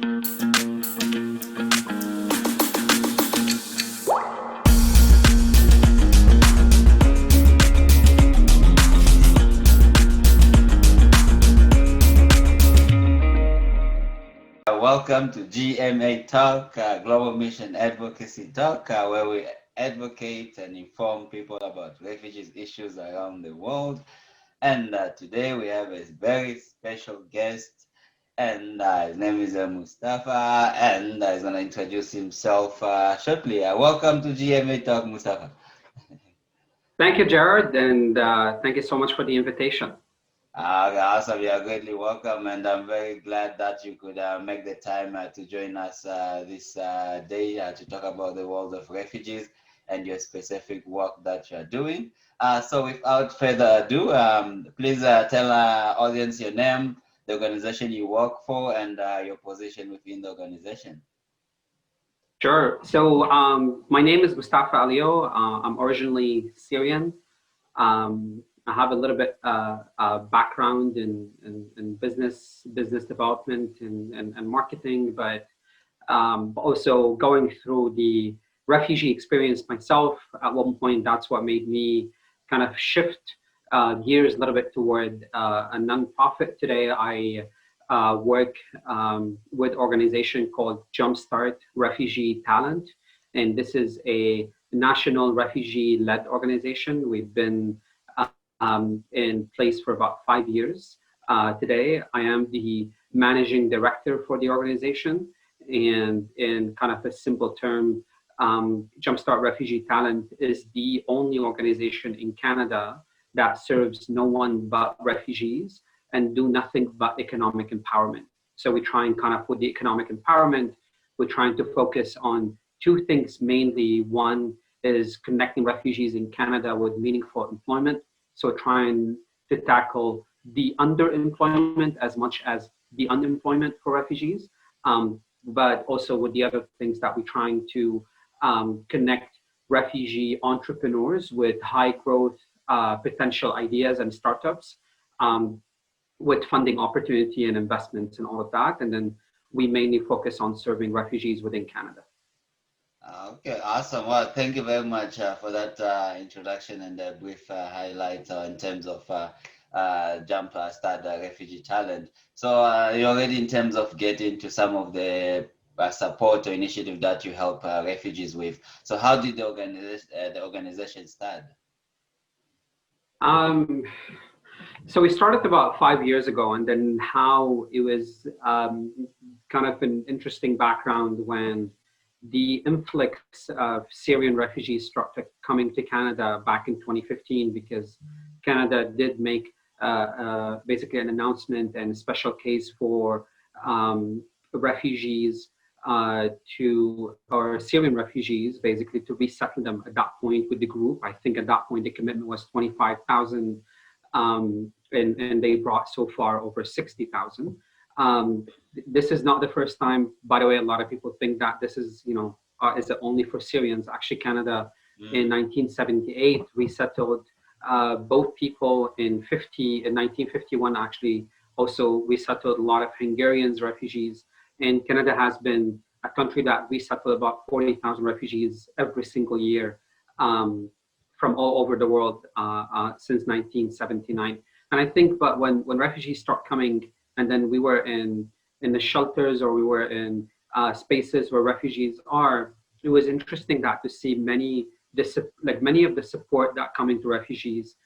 Welcome to GMA Talk, Global Mission Advocacy Talk, where we advocate and inform people about refugees issues around the world. And today we have a very special guest, and his name is Mustafa, and he's going to introduce himself shortly. Welcome to GMA Talk, Mustafa. Thank you, Jared, and thank you so much for the invitation. Awesome, you are greatly welcome, and I'm very glad that you could make the time to join us this day to talk about the world of refugees and your specific work that you're doing. So without further ado, please tell our audience your name, the organization you work for, and your position within the organization. Sure. So my name is Mustafa Alio. I'm originally Syrian. I have a little bit background in business development and marketing, but also going through the refugee experience myself. At one point, that's what made me kind of shift gears a little bit toward a nonprofit. Today, I work with an organization called Jumpstart Refugee Talent, and this is a national refugee-led organization. We've been in place for about 5 years. Today, I am the managing director for the organization, and in kind of a simple term, Jumpstart Refugee Talent is the only organization in Canada that serves no one but refugees and do nothing but economic empowerment. So we try and kind of, with the economic empowerment, we're trying to focus on two things mainly. One is connecting refugees in Canada with meaningful employment. So trying to tackle the underemployment as much as the unemployment for refugees, but also with the other things that we're trying to connect refugee entrepreneurs with high growth potential ideas and startups, with funding opportunity and investments and all of that. And then we mainly focus on serving refugees within Canada. Okay, awesome. Well, thank you very much for that introduction and a brief highlight in terms of Jumpstart Refugee Talent. So you're already in terms of getting to some of the support or initiative that you help refugees with. So how did the organization start? So we started about 5 years ago, and then how it was kind of an interesting background when the influx of Syrian refugees started coming to Canada back in 2015, because Canada did make basically an announcement and a special case for refugees or Syrian refugees, basically to resettle them at that point with the group. I think at that point the commitment was 25,000, and they brought so far over 60,000. This is not the first time, by the way. A lot of people think that this is, is it only for Syrians? Actually, Canada in 1978 resettled both people in 1951. Actually, also resettled a lot of Hungarians refugees, and Canada has been a country that resettled about 40,000 refugees every single year from all over the world since 1979. And I think, but when refugees start coming, and then we were in the shelters, or we were in spaces where refugees are, it was interesting that to see many of the support that coming to refugees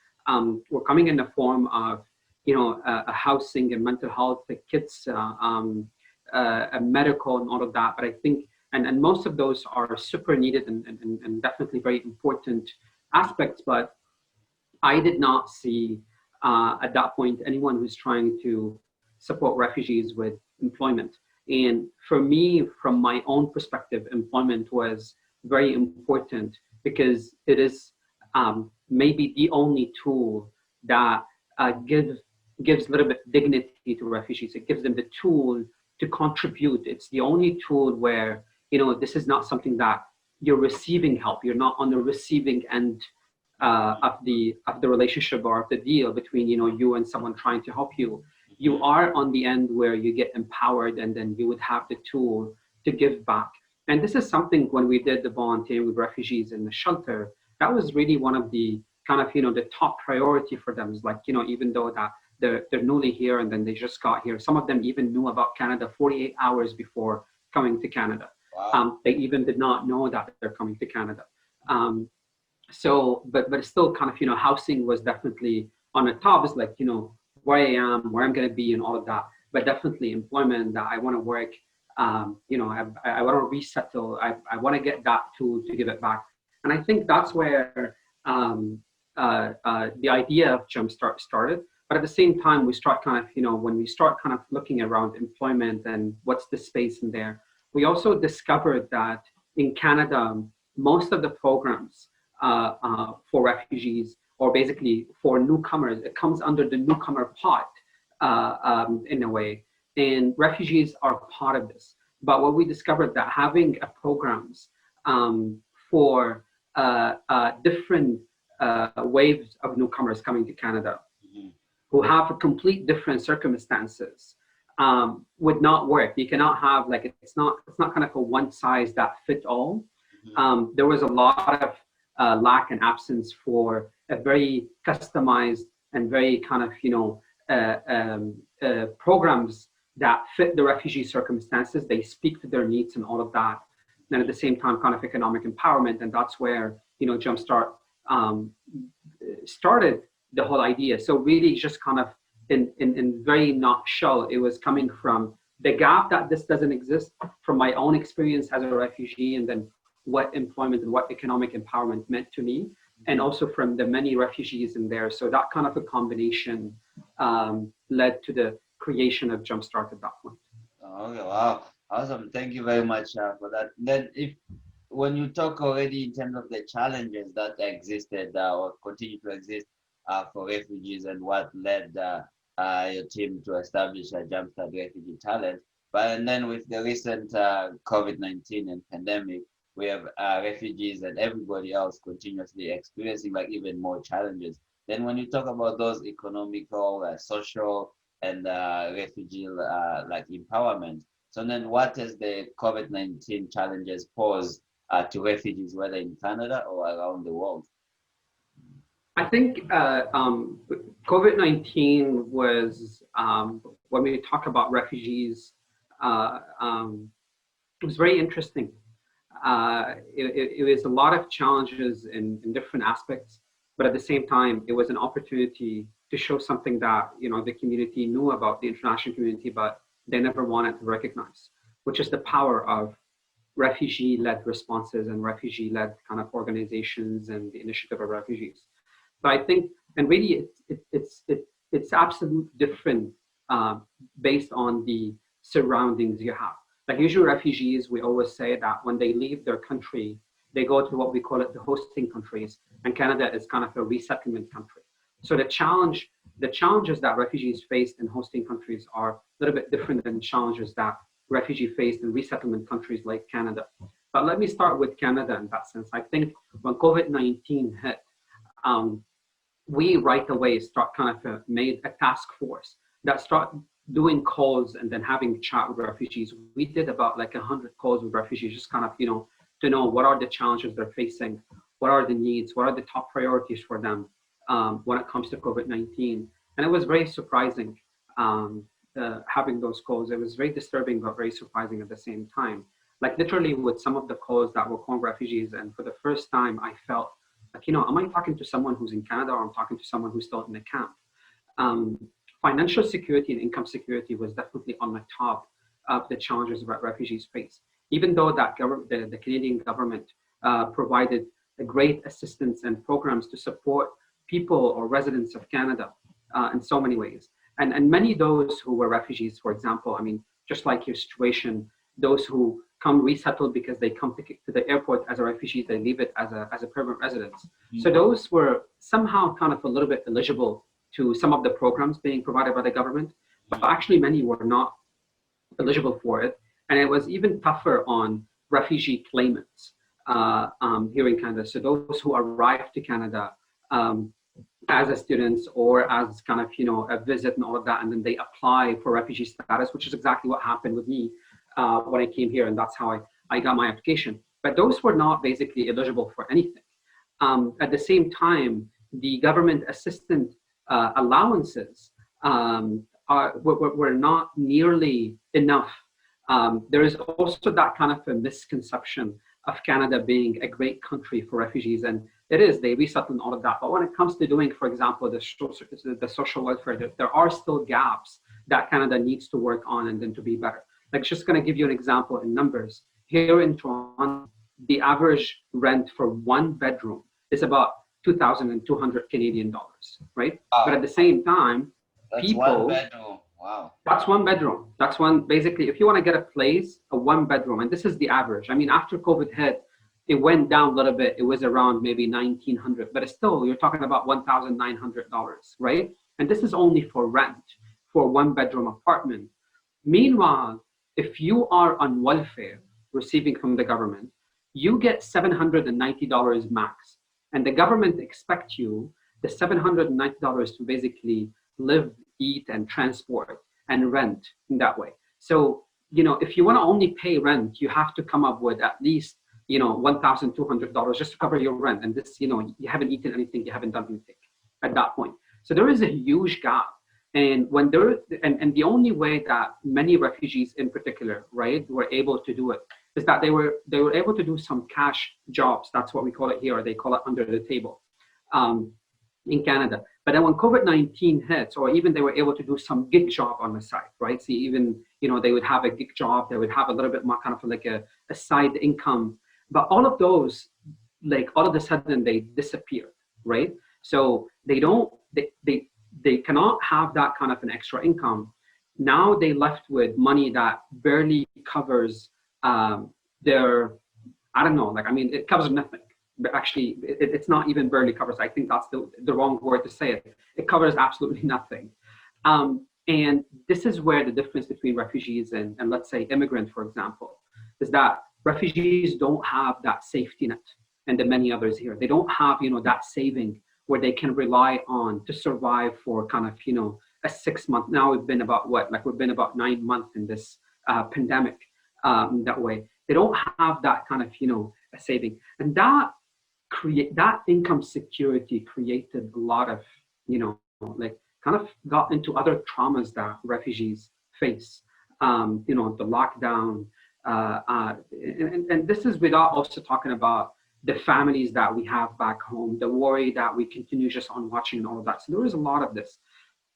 were coming in the form of, a housing and mental health, the kids, a medical and all of that. But I think, and most of those are super needed and definitely very important aspects. But I did not see at that point anyone who's trying to support refugees with employment. And for me, from my own perspective, employment was very important, because it is maybe the only tool that gives a little bit dignity to refugees. It gives them the tool to contribute. It's the only tool where, this is not something that you're receiving help. You're not on the receiving end of the relationship or of the deal between, you and someone trying to help you. you are on the end where you get empowered, and then you would have the tool to give back. And this is something when we did the volunteering with refugees in the shelter, that was really one of the kind of, the top priority for them is like, even though that they're newly here and then they just got here, some of them even knew about Canada 48 hours before coming to Canada. Wow. They even did not know that they're coming to Canada. Um, but it's still kind of, housing was definitely on the top. It's like, where I am, where I'm going to be, and all of that. But definitely employment, that I want to work. I want to resettle. I want to get that tool to give it back. And I think that's where the idea of Jumpstart started. But at the same time, we start kind of, when we start kind of looking around employment and what's the space in there, we also discovered that in Canada, most of the programs for refugees, or basically for newcomers, it comes under the newcomer pot in a way. And refugees are part of this. But what we discovered that having programs for different waves of newcomers coming to Canada, Mhm. who have a complete different circumstances, would not work. You cannot have like, it's not kind of a one size that fit all. Mhm. There was a lot of lack and absence for a very customized and very kind of programs that fit the refugee circumstances. They speak to their needs and all of that, and at the same time kind of economic empowerment. And that's where Jumpstart started the whole idea. So really just kind of in very nutshell, it was coming from the gap that this doesn't exist, from my own experience as a refugee, and then what employment and what economic empowerment meant to me, and also from the many refugees in there. So that kind of a combination led to the creation of Jumpstart at that point. Okay, wow. Awesome. Thank you very much for that. Then, if when you talk already in terms of the challenges that existed or continue to exist for refugees, and what led your team to establish a Jumpstart Refugee Talent, but and then with the recent COVID-19 and pandemic, we have refugees and everybody else continuously experiencing like even more challenges. Then, when you talk about those economical, social, and refugee like empowerment. So then what is the COVID-19 challenges pose to refugees, whether in Canada or around the world? I think COVID-19 was, when we talk about refugees, it was very interesting. It was a lot of challenges in different aspects, but at the same time, it was an opportunity to show something that the community knew about, the international community, but they never wanted to recognize, which is the power of refugee-led responses and refugee-led kind of organizations and the initiative of refugees. So I think, and really, it's absolutely different based on the surroundings you have. Like usually refugees, we always say that when they leave their country, they go to what we call it the hosting countries, and Canada is kind of a resettlement country. So the challenges that refugees faced in hosting countries are a little bit different than challenges that refugees faced in resettlement countries like Canada. But let me start with Canada in that sense. I think when COVID-19 hit, um, we right away start kind of made a task force that start doing calls and then having chat with refugees. We did about like 100 calls with refugees, just kind of, to know what are the challenges they're facing, what are the needs, what are the top priorities for them when it comes to COVID-19. And it was very surprising having those calls. It was very disturbing, but very surprising at the same time. Like literally with some of the calls that were calling refugees, and for the first time I felt like, am I talking to someone who's in Canada, or I'm talking to someone who's still in the camp? Um, Financial security and income security was definitely on the top of the challenges that refugees face. Even though that the Canadian government provided a great assistance and programs to support people or residents of Canada in so many ways. And many of those who were refugees, for example, I mean, just like your situation, those who come resettled because they come to the airport as a refugee, they leave it as a permanent residence. So those were somehow kind of a little bit eligible to some of the programs being provided by the government, but actually many were not eligible for it. And it was even tougher on refugee claimants here in Canada. So those who arrived to Canada as a student or as kind of, a visit and all of that, and then they apply for refugee status, which is exactly what happened with me when I came here, and that's how I got my application. But those were not basically eligible for anything. At the same time, the government assistance allowances were not nearly enough. There is also that kind of a misconception of Canada being a great country for refugees, and it is. They resettle and all of that. But when it comes to doing, for example, the social welfare, there are still gaps that Canada needs to work on and then to be better. Like, just going to give you an example in numbers. Here in Toronto, the average rent for one bedroom is about 2,200 Canadian dollars, right? Wow. But at the same time, That's one bedroom. Wow. That's one bedroom. That's one, basically, if you want to get a place, a one bedroom, and this is the average. I mean, after COVID hit, it went down a little bit. It was around maybe 1,900, but it's still, you're talking about $1,900, right? And this is only for rent, for one bedroom apartment. Meanwhile, if you are on welfare receiving from the government, you get $790 max. And the government expects you the $790 to basically live, eat, and transport and rent in that way. So, if you want to only pay rent, you have to come up with at least, $1,200 just to cover your rent. And this, you haven't eaten anything, you haven't done anything at that point. So there is a huge gap. And when and the only way that many refugees in particular, right, were able to do it is that they were able to do some cash jobs. That's what we call it here. They call it under the table in Canada. But then when COVID-19 hits, or even they were able to do some gig job on the side, right? So even, they would have a gig job, they would have a little bit more kind of like a side income. But all of those, like all of a sudden they disappear, right? So they cannot have that kind of an extra income. Now they left with money that barely covers their, I don't know, it covers nothing. But actually, it's not even barely covers. I think that's the wrong word to say it. It covers absolutely nothing. And this is where the difference between refugees and let's say immigrants, for example, is that refugees don't have that safety net, and the many others here. They don't have, that saving where they can rely on to survive for kind of, a 6 month. Now we've been about we've been about 9 months in this pandemic that way. They don't have that kind of, a saving. And that income security created a lot of, kind of got into other traumas that refugees face. The lockdown, and this is without also talking about the families that we have back home, the worry that we continue just on watching and all of that. So there is a lot of this.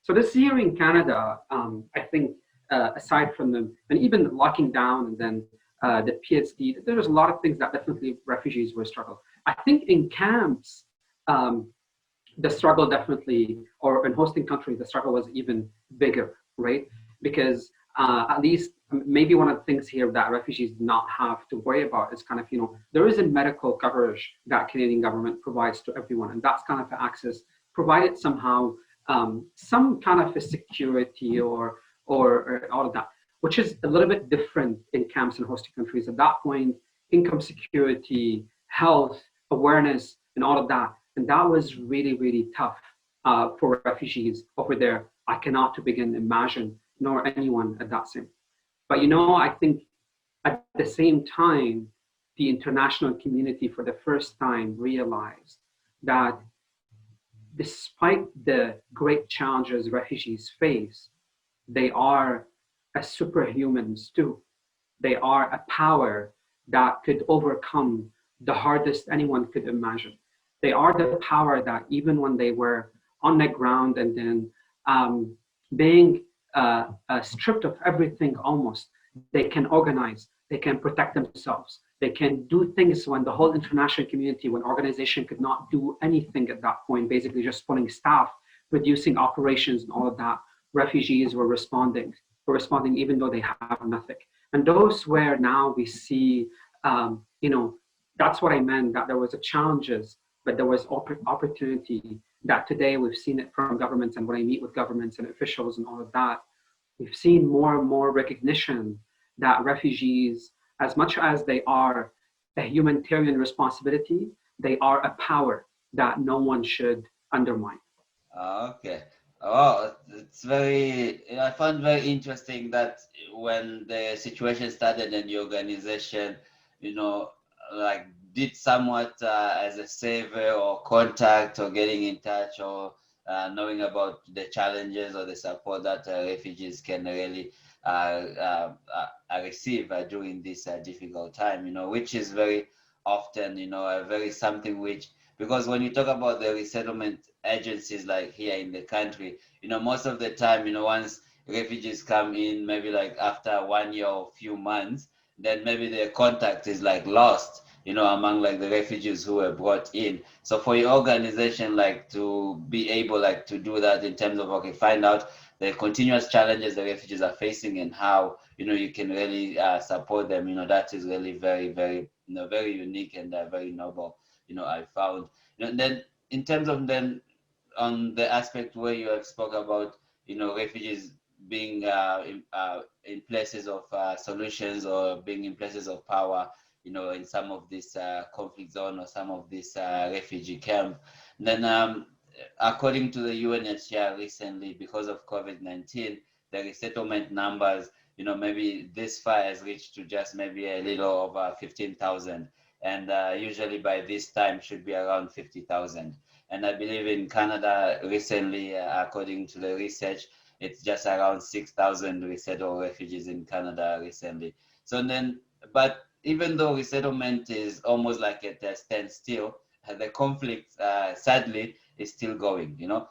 So this year in Canada, I think, aside from them, and even locking down and then the PhD, there's a lot of things that definitely refugees will struggle. I think in camps, the struggle definitely, or in hosting countries, the struggle was even bigger, right? Because at least maybe one of the things here that refugees do not have to worry about is kind of, there is a medical coverage that Canadian government provides to everyone. And that's kind of access provided somehow, some kind of a security or all of that, which is a little bit different in camps and hosting countries. At that point, income security, health, awareness, and all of that. And that was really, really tough for refugees over there. I cannot to begin imagine, nor anyone at that same. But I think at the same time, the international community for the first time realized that despite the great challenges refugees face, they are as superhumans too. They are a power that could overcome the hardest anyone could imagine. They are the power that even when they were on the ground and then being stripped of everything almost, they can organize, they can protect themselves, they can do things when the whole international community, when organization could not do anything at that point, basically just putting staff, reducing operations and all of that. Refugees were responding even though they have nothing. And those where now we see, that's what I meant, that there was a challenges, but there was opportunity, that today we've seen it from governments. And when I meet with governments and officials and all of that, we've seen more and more recognition that refugees, as much as they are a humanitarian responsibility, they are a power that no one should undermine. Okay. Oh, it's very, I found very interesting that when the situation started in the organization, you know, like did somewhat as a savior or contact or getting in touch or knowing about the challenges or the support that refugees can really receive during this difficult time, you know, which is very often, you know, a very something which, because when you talk about the resettlement agencies like here in the country, you know, most of the time, you know, once refugees come in, maybe like after 1 year or few months, then maybe their contact is like lost, you know, among like the refugees who were brought in. So for your organization, like to be able like to do that in terms of, okay, find out the continuous challenges the refugees are facing and how, you know, you can really support them, you know, that is really very, very, you know, very unique and very noble, you know, I found. You know, then in terms of then on the aspect where you have spoke about, you know, refugees being in places of solutions or being in places of power, you know, in some of this conflict zone or some of this refugee camp. Then, according to the UNHCR recently, because of COVID-19, the resettlement numbers, you know, maybe this far has reached to just maybe a little over 15,000, and usually by this time should be around 50,000. And I believe in Canada recently, according to the research, it's just around 6,000 resettled refugees in Canada recently. So then, but even though resettlement is almost like at a standstill, the conflict, sadly, is still going. You know,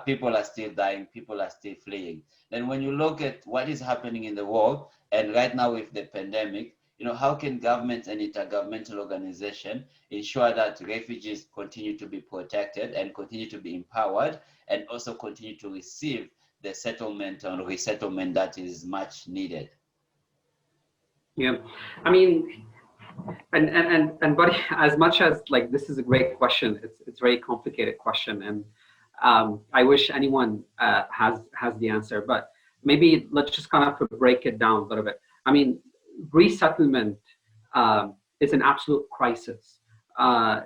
people are still dying, people are still fleeing. Then when you look at what is happening in the world, and right now with the pandemic, you know, how can governments and intergovernmental organization ensure that refugees continue to be protected and continue to be empowered and also continue to receive the settlement and resettlement that is much needed? Yeah, I mean, and but as much as like this is a great question, it's a very complicated question, and I wish anyone has the answer. But maybe let's just kind of break it down a little bit. I mean, resettlement is an absolute crisis. A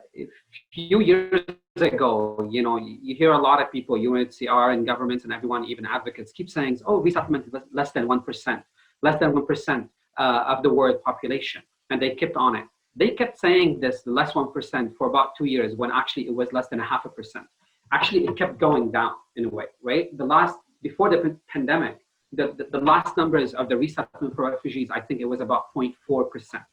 few years ago, you know, you hear a lot of people, UNHCR and governments and everyone, even advocates, keep saying, "Oh, resettlement is less than 1%, less than 1% of the world population," and they kept on it. They kept saying this less 1% for about 2 years when actually it was less than a half a percent. Actually, it kept going down in a way, right? The last, before the pandemic, the last numbers of the resettlement for refugees, I think it was about 0.4%,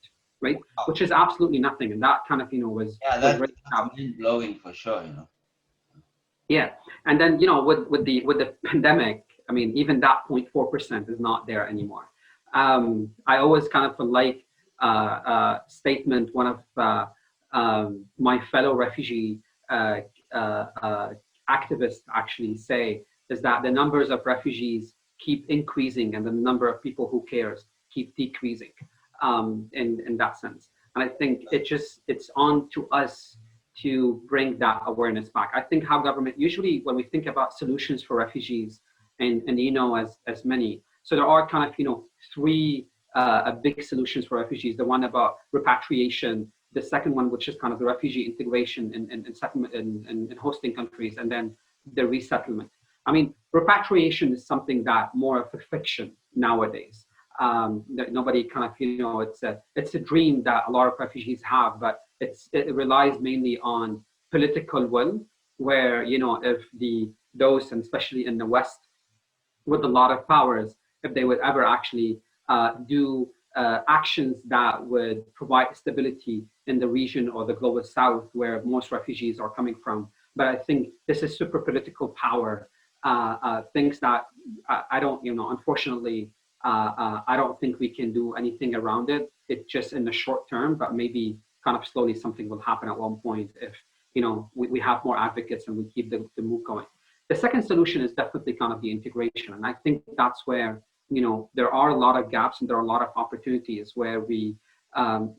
right? Which is absolutely nothing. And that kind of, you know, Yeah, was that's very mind blowing for sure, you know. yeah. And then, you know, with the pandemic, I mean, even that 0.4% is not there anymore. I always kind of like statement one of my fellow refugee uh, activists actually say is that the numbers of refugees keep increasing and the number of people who cares keep decreasing in that sense. And I think it's on to us to bring that awareness back. I think how government usually when we think about solutions for refugees and you know as many, so there are kind of you know three big solutions for refugees. The one about repatriation, the second one which is kind of the refugee integration in settlement in hosting countries, and then the resettlement. I mean, repatriation is something that more of a fiction nowadays. That nobody kind of you know it's a dream that a lot of refugees have, but it relies mainly on political will, where you know if those and especially in the West with a lot of powers, if they would ever actually do actions that would provide stability in the region or the global south where most refugees are coming from. But I think this is super political power, things that I don't, you know, unfortunately, I don't think we can do anything around it. It's just in the short term, but maybe kind of slowly something will happen at one point if, you know, we have more advocates and we keep the move going. The second solution is definitely kind of the integration. And I think that's where, you know, there are a lot of gaps and there are a lot of opportunities where we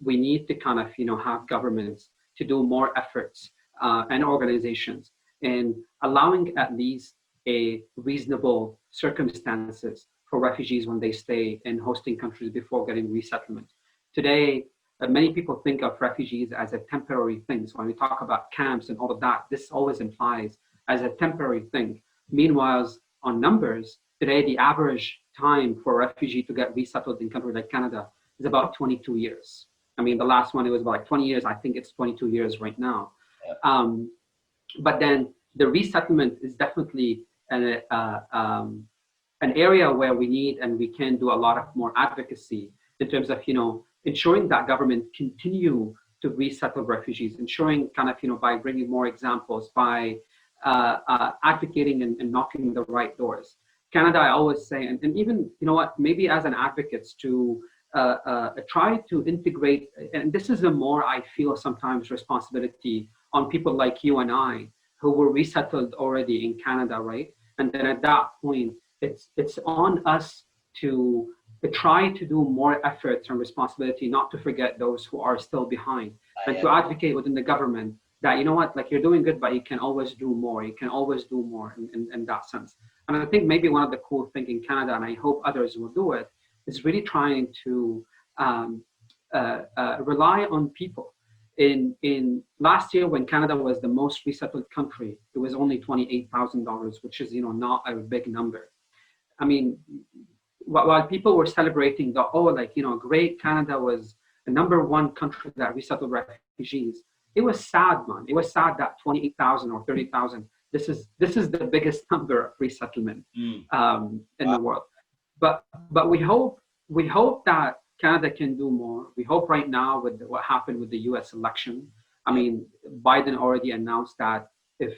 need to kind of, you know, have governments to do more efforts and organizations in allowing at least a reasonable circumstances for refugees when they stay in hosting countries before getting resettlement. Today, many people think of refugees as a temporary thing. So when we talk about camps and all of that, this always implies as a temporary thing. Meanwhile, on numbers, today the average time for a refugee to get resettled in countries like Canada is about 22 years. I mean, the last one, it was about like 20 years. I think it's 22 years right now. Yeah. But then the resettlement is definitely an area where we need and we can do a lot of more advocacy in terms of, ensuring that government continue to resettle refugees, ensuring kind of, by bringing more examples, by advocating and knocking the right doors. Canada, I always say, and even, maybe as an advocate to try to integrate, and this is a more, I feel sometimes responsibility on people like you and I, who were resettled already in Canada, right? And then at that point, it's on us to try to do more efforts and responsibility, not to forget those who are still behind, and to advocate within the government that, like you're doing good, but you can always do more. You can always do more in that sense. And I think maybe one of the cool things in Canada, and I hope others will do it, is really trying to rely on people. In last year, when Canada was the most resettled country, it was only $28,000, which is not a big number. I mean, while people were celebrating great, Canada was the #1 country that resettled refugees, it was sad, man. It was sad that 28,000 or 30,000. This is the biggest number of resettlement in the world. But we hope that Canada can do more. We hope right now with what happened with the U.S. election. I mean, Biden already announced that if,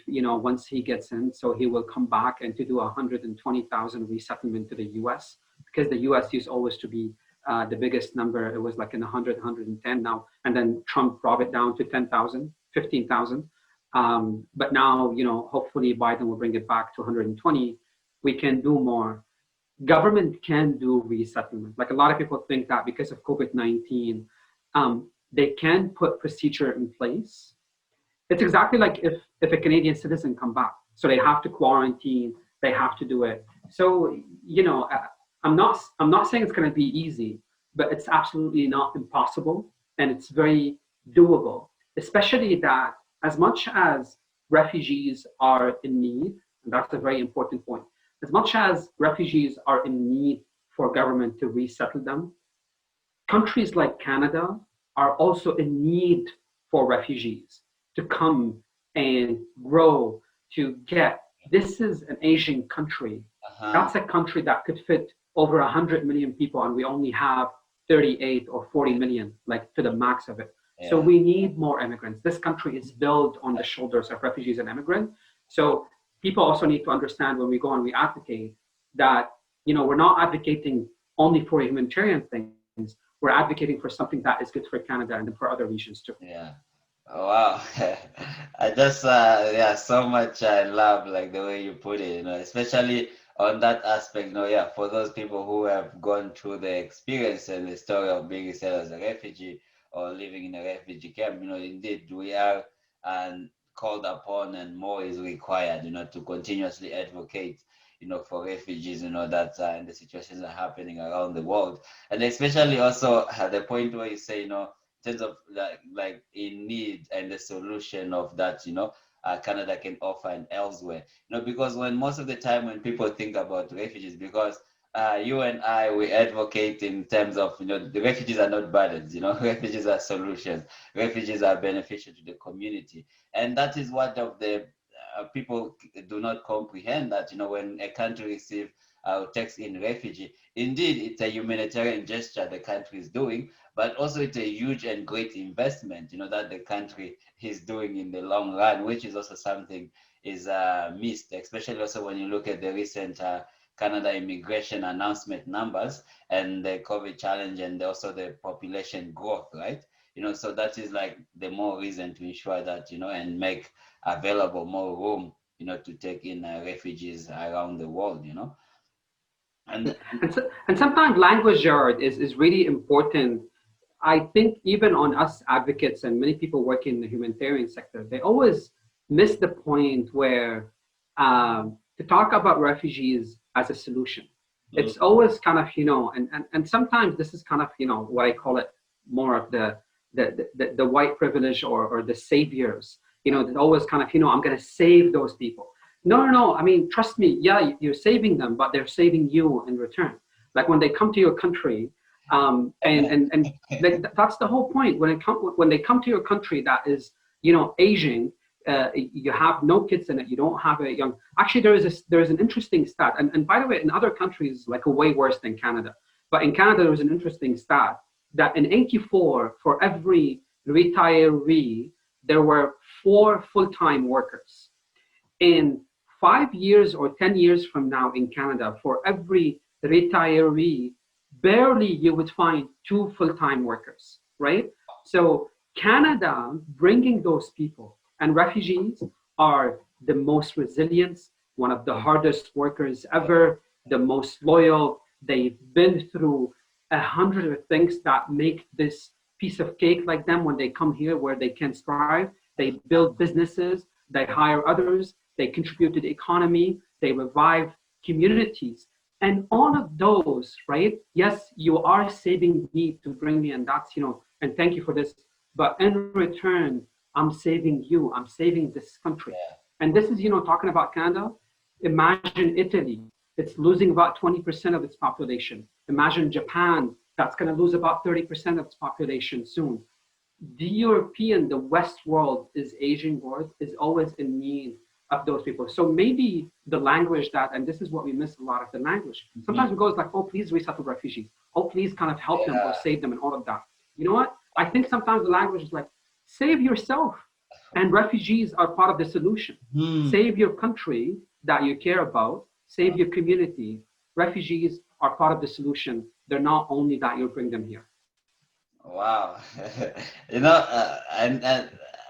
once he gets in, so he will come back and to do 120,000 resettlement to the U.S., because the U.S. used always to be the biggest number. It was like in 100, 110 now. And then Trump brought it down to 10,000, 15,000. But now, hopefully Biden will bring it back to 120. We can do more. Government can do resettlement. Like a lot of people think that because of COVID-19, they can put procedure in place. It's exactly like if a Canadian citizen come back, so they have to quarantine, they have to do it. So, I'm not saying it's going to be easy, but it's absolutely not impossible, and it's very doable, especially that as much as refugees are in need, and that's a very important point, as much as refugees are in need for government to resettle them, countries like Canada are also in need for refugees to come and grow, to get. This is an Asian country. That's a country that could fit over 100 million people, and we only have 38 or 40 million, like to the max of it. Yeah. So we need more immigrants. This country is built on the shoulders of refugees and immigrants. So people also need to understand when we go and we advocate that, we're not advocating only for humanitarian things. We're advocating for something that is good for Canada and for other regions too. Yeah. Oh, wow. I just, so much I love like the way you put it, especially on that aspect, for those people who have gone through the experience and the story of being resettled as a refugee or living in a refugee camp, indeed we are called upon, and more is required, to continuously advocate, for refugees, that and the situations are happening around the world. And especially also the point where you say, in terms of like in need and the solution of that, Canada can offer and elsewhere, because when most of the time when people think about refugees, because you and I, we advocate in terms of, the refugees are not burdens, refugees are solutions, refugees are beneficial to the community. And that is what of the people do not comprehend, that, when a country receives takes in refugee, indeed, it's a humanitarian gesture the country is doing, but also it's a huge and great investment, that the country is doing in the long run, which is also something is missed, especially also when you look at the recent Canada immigration announcement numbers and the COVID challenge, and also the population growth, right? So that is like the more reason to ensure that, and make available more room, to take in refugees around the world, And sometimes language is really important. I think even on us advocates and many people working in the humanitarian sector, they always miss the point where to talk about refugees as a solution. It's always kind of, and sometimes this is kind of, what I call it more of the white privilege or the saviors, it's always kind of, I'm going to save those people. No. I mean, trust me. Yeah, you're saving them, but they're saving you in return. Like when they come to your country, and that's the whole point. When they come to your country that is, aging, you have no kids in it. You don't have a young. Actually, there is an interesting stat, and by the way, in other countries like way worse than Canada. But in Canada, there was an interesting stat that in '84, for every retiree, there were 4 full-time workers. In 5 years or 10 years from now in Canada, for every retiree, barely you would find 2 full-time workers, right? So Canada bringing those people, and refugees are the most resilient, one of the hardest workers ever, the most loyal. They've been through 100 of things that make this piece of cake like them when they come here where they can strive. They build businesses, they hire others, they contribute to the economy, they revive communities. And all of those, right? Yes, you are saving me to bring me, and that's, and thank you for this. But in return, I'm saving you, I'm saving this country. And this is, talking about Canada. Imagine Italy, it's losing about 20% of its population. Imagine Japan, that's going to lose about 30% of its population soon. The West world is aging world, is always in need of those people. So maybe the language and this is what we miss a lot of the language. Sometimes it goes like, oh, please resettle refugees. Oh, please kind of help them or save them and all of that. You know what? I think sometimes the language is like, save yourself. And refugees are part of the solution. Save your country that you care about, save your community. Refugees are part of the solution. They're not only that you bring them here. Wow. And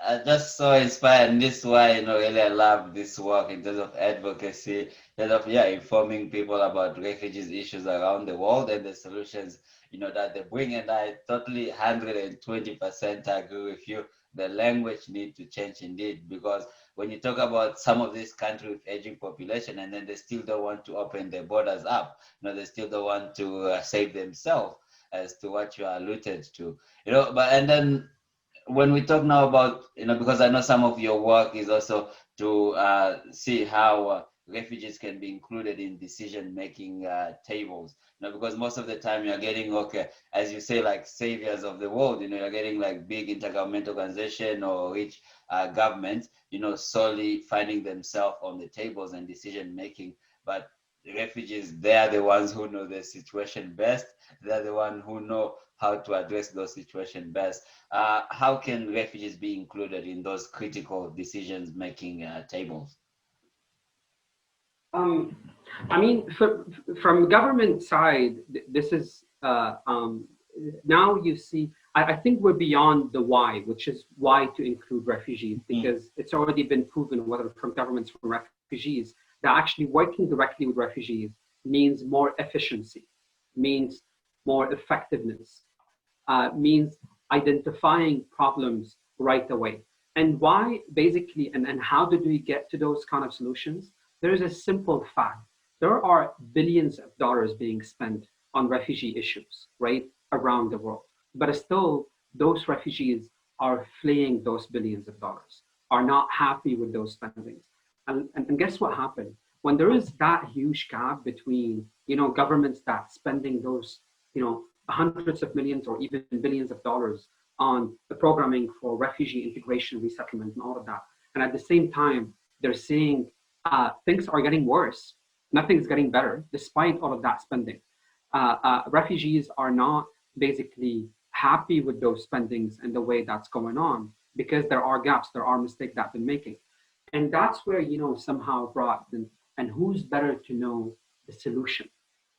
I'm just so inspired, and this is why, really I love this work in terms of advocacy, in terms of, informing people about refugees issues around the world and the solutions, that they bring. And I totally 120% agree with you. The language need to change indeed, because when you talk about some of these countries with aging population, and then they still don't want to open their borders up, they still don't want to save themselves, as to what you alluded to, but and then when we talk now about, because I know some of your work is also to see how refugees can be included in decision-making tables, because most of the time you're getting, okay, as you say, like saviors of the world, you're getting like big intergovernmental organization or rich governments, solely finding themselves on the tables and decision-making. But the refugees, they are the ones who know the situation best. They're the ones who know how to address those situations best. How can refugees be included in those critical decisions-making tables? I mean, from government side, this is now you see. I think we're beyond the why, which is why to include refugees, because it's already been proven, whether from governments or refugees, that actually working directly with refugees means more efficiency, means more effectiveness, means identifying problems right away. And why, basically, and how do we get to those kind of solutions? There is a simple fact. There are billions of dollars being spent on refugee issues, right, around the world. But still, those refugees are fleeing those billions of dollars, are not happy with those spendings. And guess what happened? When there is that huge gap between, governments that spending those, hundreds of millions or even billions of dollars on the programming for refugee integration, resettlement, and all of that. And at the same time, they're seeing things are getting worse. Nothing's getting better, despite all of that spending. Refugees are not basically happy with those spendings and the way that's going on, because there are gaps, there are mistakes that they're making. And that's where, somehow brought them, and who's better to know the solution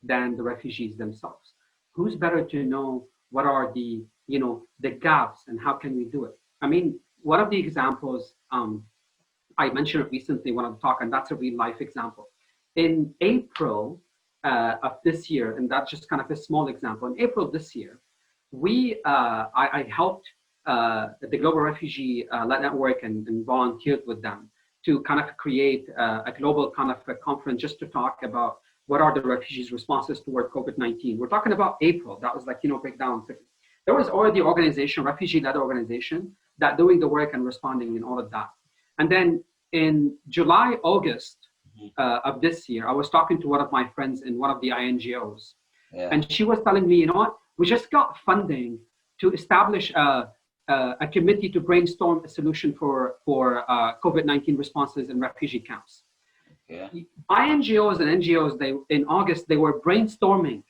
than the refugees themselves? Who's better to know what are the, the gaps and how can we do it? I mean, one of the examples, I mentioned it recently when I talked, and that's a real life example. In April of this year, and that's just kind of a small example, in April this year, I helped the Global Refugee Network and volunteered with them to kind of create a global kind of a conference just to talk about what are the refugees' responses toward COVID-19. We're talking about April. That was like, breakdown. There was already organization, refugee-led organization, that doing the work and responding and all of that. And then in July, August, of this year, I was talking to one of my friends in one of the INGOs, Yeah. and she was telling me, you know what, we just got funding to establish a committee to brainstorm a solution for COVID-19 responses in refugee camps. Yeah. INGOs and NGOs, in August, they were brainstorming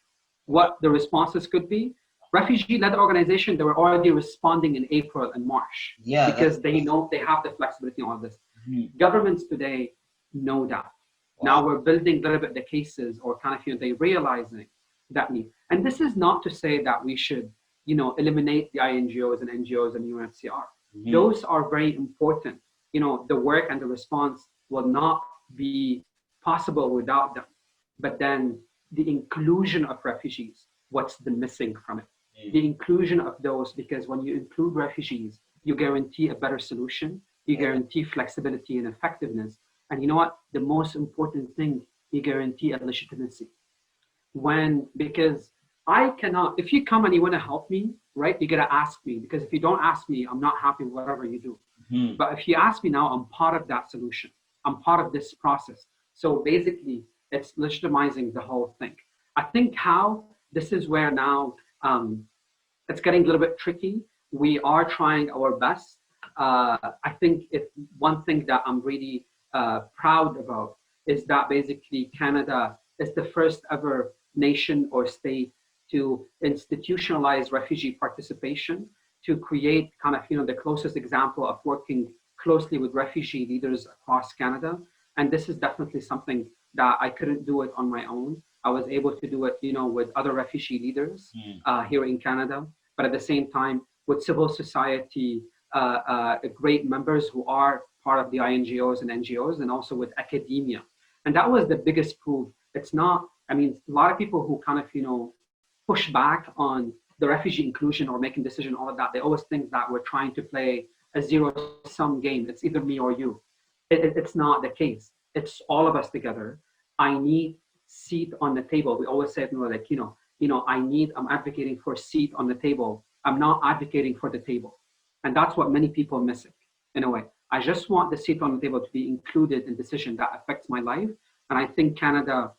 what the responses could be. Refugee-led organization, they were already responding in April and March, Yeah. because they know they have the flexibility on this. Governments today know that. Wow. Now we're building a little bit the cases, or kind of, they realizing that need. And this is not to say that we should, eliminate the INGOs and NGOs and UNHCR. Those are very important. The work and the response will not be possible without them. But then the inclusion of refugees, what's the missing from it? The inclusion of those, because when you include refugees, you guarantee a better solution, you guarantee flexibility and effectiveness. And you know what? The most important thing, you guarantee a legitimacy. Because I cannot, if you come and you want to help me, right, you got to ask me, because if you don't ask me, I'm not happy with whatever you do. But if you ask me now, I'm part of that solution. I'm part of this process. So basically, it's legitimizing the whole thing. I think this is where now it's getting a little bit tricky. We are trying our best. I think one thing that I'm really proud about is that basically Canada is the first ever nation or state to institutionalize refugee participation, to create kind of, the closest example of working closely with refugee leaders across Canada. And this is definitely something that I couldn't do it on my own. I was able to do it, with other refugee leaders here in Canada, but at the same time with civil society, great members who are part of the INGOs and NGOs, and also with academia. And that was the biggest proof. It's not, a lot of people who kind of, push back on the refugee inclusion or making decision, all of that, they always think that we're trying to play a zero-sum game. It's either me or you. It's not the case. It's all of us together. I need seat on the table. We always say, I'm advocating for a seat on the table. I'm not advocating for the table. And that's what many people miss it, in a way. I just want the seat on the table to be included in decision that affects my life. And I think Canada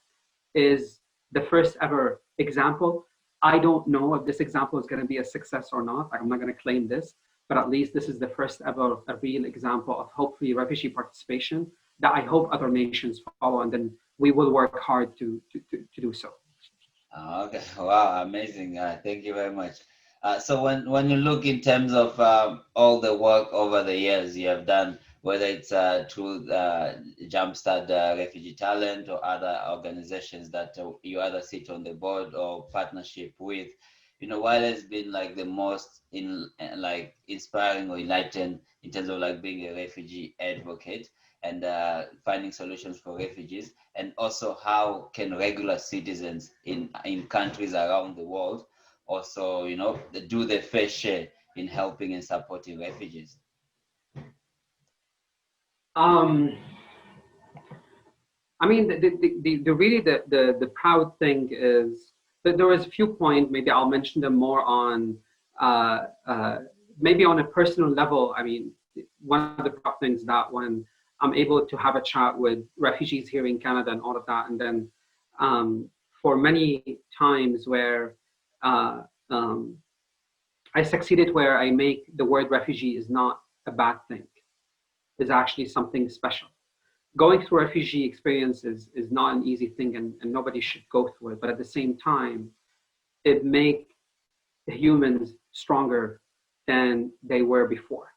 is the first ever example. I don't know if this example is going to be a success or not. I'm not going to claim this, but at least this is the first ever a real example of hopefully refugee participation that I hope other nations follow, and then we will work hard to do so. Okay, wow, amazing. Thank you very much. So when you look in terms of all the work over the years you have done, whether it's through Jumpstart Refugee Talent or other organizations that you either sit on the board or partnership with, what has been like the most inspiring or enlightening in terms of like being a refugee advocate and finding solutions for refugees, and also how can regular citizens in countries around the world also, do their fair share in helping and supporting refugees? The proud thing is that there was a few points, maybe I'll mention them more on, maybe on a personal level. One of the proud things that when I'm able to have a chat with refugees here in Canada and all of that, and then for many times where I succeeded, where I make the word refugee is not a bad thing, is actually something special. Going through refugee experiences is not an easy thing, and nobody should go through it. But at the same time, it makes humans stronger than they were before.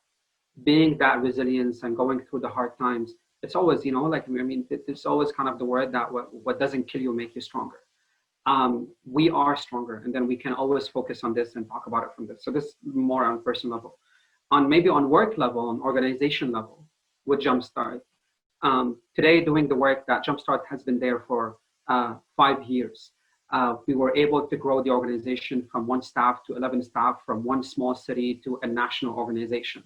Being that resilience and going through the hard times, it's always, it's always kind of the word that what doesn't kill you make you stronger. We are stronger, and then we can always focus on this and talk about it from this. So this is more on a personal level. On work level, on organization level, with Jumpstart. Today, doing the work that Jumpstart has been there for 5 years. We were able to grow the organization from 1 staff to 11 staff, from one small city to a national organization.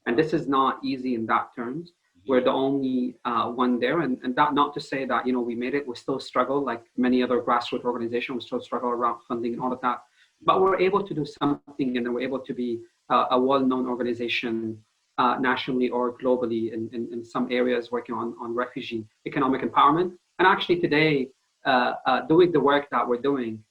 And this is not easy in that terms. We're the only one there. And that not to say that, we made it. We still struggle like many other grassroots organizations. We still struggle around funding and all of that. But we're able to do something, and then we're able to be a well-known organization nationally or globally in some areas working on refugee economic empowerment. And actually today, doing the work that we're doing,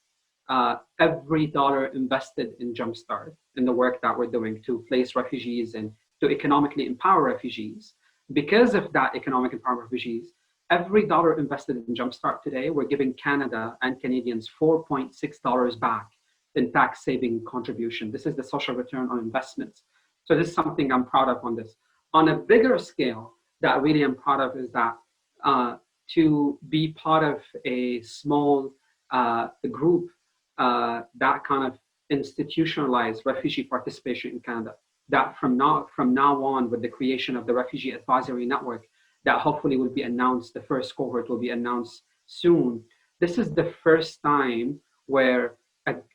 every dollar invested in Jumpstart, in the work that we're doing to place refugees and to economically empower refugees, because of that economic empowerment of refugees, every dollar invested in Jumpstart today, we're giving Canada and Canadians $4.6 back in tax saving contribution. This is the social return on investments. So this is something I'm proud of on this. On a bigger scale, that really I'm proud of is that to be part of a small group that kind of institutionalized refugee participation in Canada. That from now on, with the creation of the Refugee Advisory Network, that hopefully will be announced, the first cohort will be announced soon. This is the first time where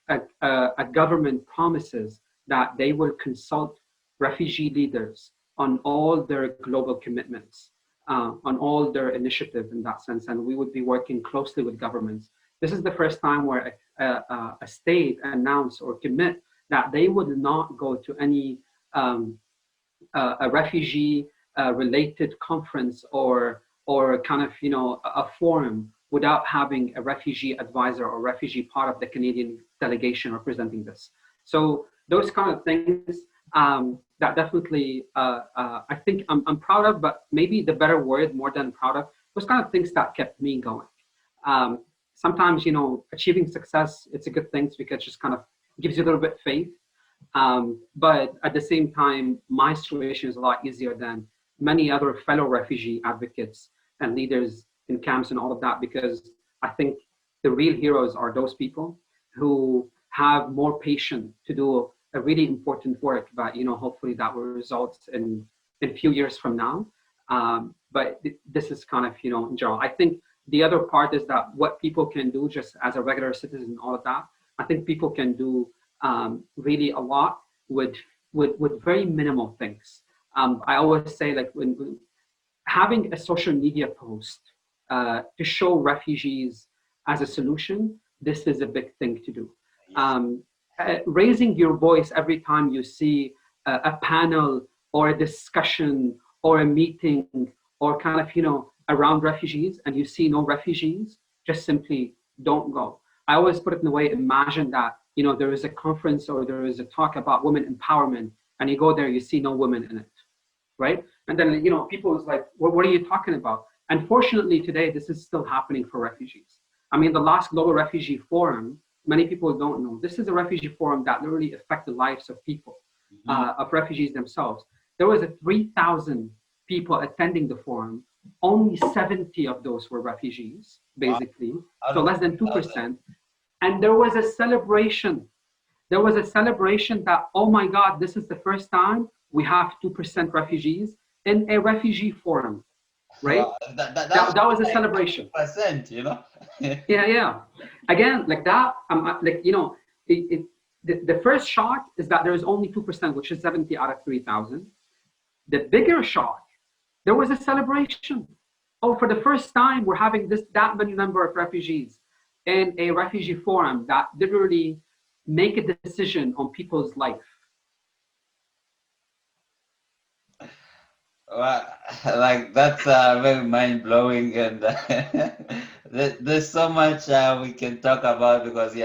a government promises that they will consult refugee leaders on all their global commitments, on all their initiatives in that sense, and we would be working closely with governments. This is the first time where a state announce or commit that they would not go to any a refugee related conference or kind of a forum without having a refugee advisor or refugee part of the Canadian delegation representing this. So those kind of things that definitely I think I'm proud of, but maybe the better word more than proud of, those kind of things that kept me going. Sometimes achieving success, it's a good thing because it just kind of gives you a little bit of faith. But at the same time, my situation is a lot easier than many other fellow refugee advocates and leaders in camps and all of that, because I think the real heroes are those people who have more patience to do a really important work, but hopefully that will result in a few years from now. But this is kind of in general. I think the other part is that what people can do just as a regular citizen, all of that, I think people can do really a lot with very minimal things. I always say, like, when having a social media post to show refugees as a solution, this is a big thing to do. Raising your voice every time you see a panel or a discussion or a meeting or kind of around refugees and you see no refugees, just simply don't go. I always put it in a way, imagine that there is a conference or there is a talk about women empowerment and you go there, you see no women in it, right? And then people is like, what are you talking about? Unfortunately today, this is still happening for refugees. I mean, the last Global Refugee Forum, many people don't know, this is a refugee forum that literally affected the lives of people, of refugees themselves. There was 3,000 people attending the forum. Only 70 of those were refugees, basically. Wow. So less than 2%. And there was a celebration. There was a celebration that, oh my God, this is the first time we have 2% refugees in a refugee forum, right? Wow. That was a celebration. Percent, Yeah. Again, like that, the first shock is that there is only 2%, which is 70 out of 3,000. The bigger shock, there was a celebration. Oh, for the first time, we're having that many number of refugees in a refugee forum that literally make a decision on people's life. Well, like that's very mind-blowing, and there's so much we can talk about, because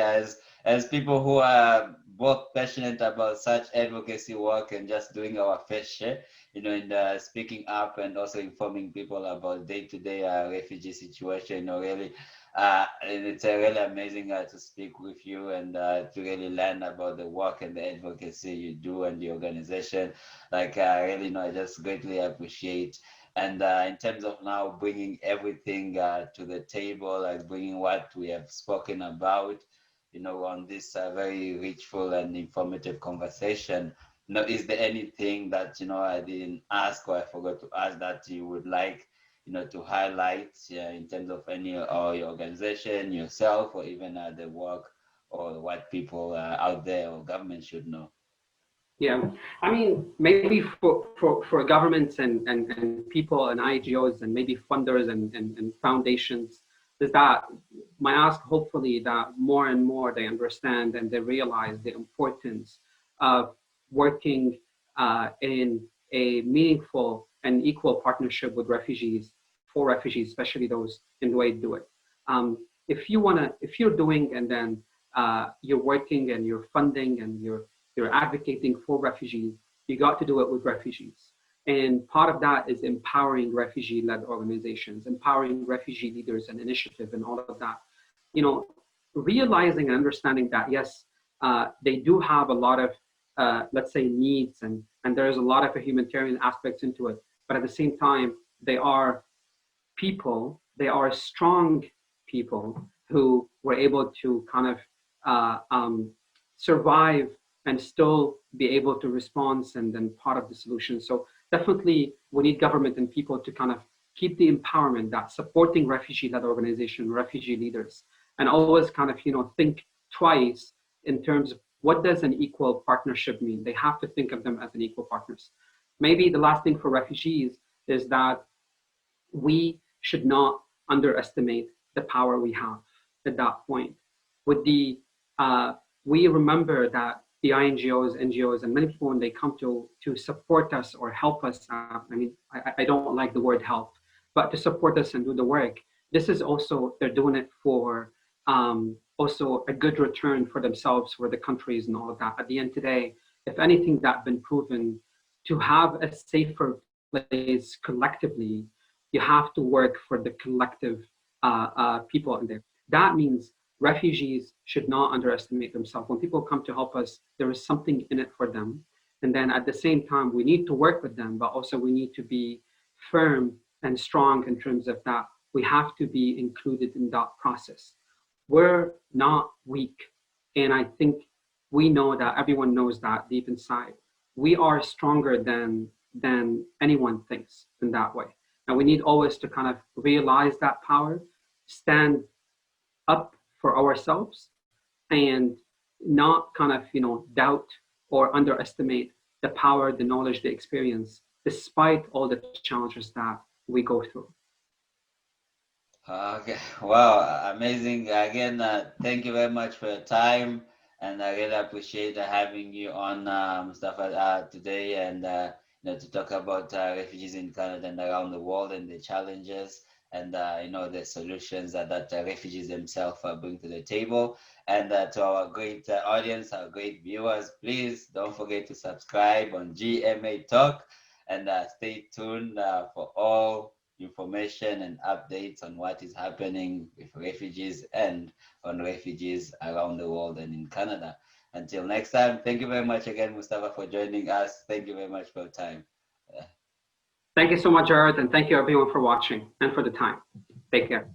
as people who are both passionate about such advocacy work and just doing our fair share, in speaking up and also informing people about day-to-day refugee situation, really. And it's really amazing to speak with you and to really learn about the work and the advocacy you do and the organization. Like, really, I just greatly appreciate. And in terms of now bringing everything to the table, like bringing what we have spoken about, on this very richful and informative conversation, is there anything that, I didn't ask or I forgot to ask that you would like, to highlight in terms of any or your organization, yourself, or even the work, or what people out there or government should know? Yeah, I mean, maybe for governments and people and IGOs and maybe funders and foundations, is that my ask, hopefully, that more and more they understand and they realize the importance of working in a meaningful and equal partnership with refugees, for refugees, especially those in the way to do it. If you're doing and then you're working and you're funding and you're advocating for refugees, you got to do it with refugees. And part of that is empowering refugee-led organizations, empowering refugee leaders and initiative and all of that. You know, realizing and understanding that, yes, they do have a lot of, let's say, needs, and there's a lot of humanitarian aspects into it. But at the same time, they are people, they are strong people who were able to kind of survive and still be able to respond and then part of the solution. So definitely we need government and people to kind of keep the empowerment that supporting refugee-led organization, refugee leaders, and always kind of, you know, think twice in terms of what does an equal partnership mean? They have to think of them as an equal partners. Maybe the last thing for refugees is that we should not underestimate the power we have at that point. With the we remember that the INGOs, NGOs, and many people when they come to support us or help us, I mean, I don't like the word help, but to support us and do the work. This is also, they're doing it for also a good return for themselves, for the countries and all of that. At the end of the day, if anything that's been proven to have a safer place collectively, you have to work for the collective people in there. That means refugees should not underestimate themselves. When people come to help us, there is something in it for them. And then at the same time, we need to work with them, but also we need to be firm and strong in terms of that. We have to be included in that process. We're not weak. And I think we know that, everyone knows that deep inside. We are stronger than anyone thinks in that way. And we need always to kind of realize that power, stand up for ourselves, and not kind of, you know, doubt or underestimate the power, the knowledge, the experience, despite all the challenges that we go through. Okay, wow, amazing. Again, thank you very much for your time, and I really appreciate having you on, Mustafa, today, and you know, to talk about refugees in Canada and around the world and the challenges and you know, the solutions that refugees themselves bring to the table. And to our great audience, our great viewers, please don't forget to subscribe on GMA Talk, and stay tuned for all information and updates on what is happening with refugees and on refugees around the world and in Canada. Until next time, thank you very much again, Mustafa, for joining us. Thank you very much for your time. Thank you so much, Jared, and thank you everyone for watching and for the time. Take care.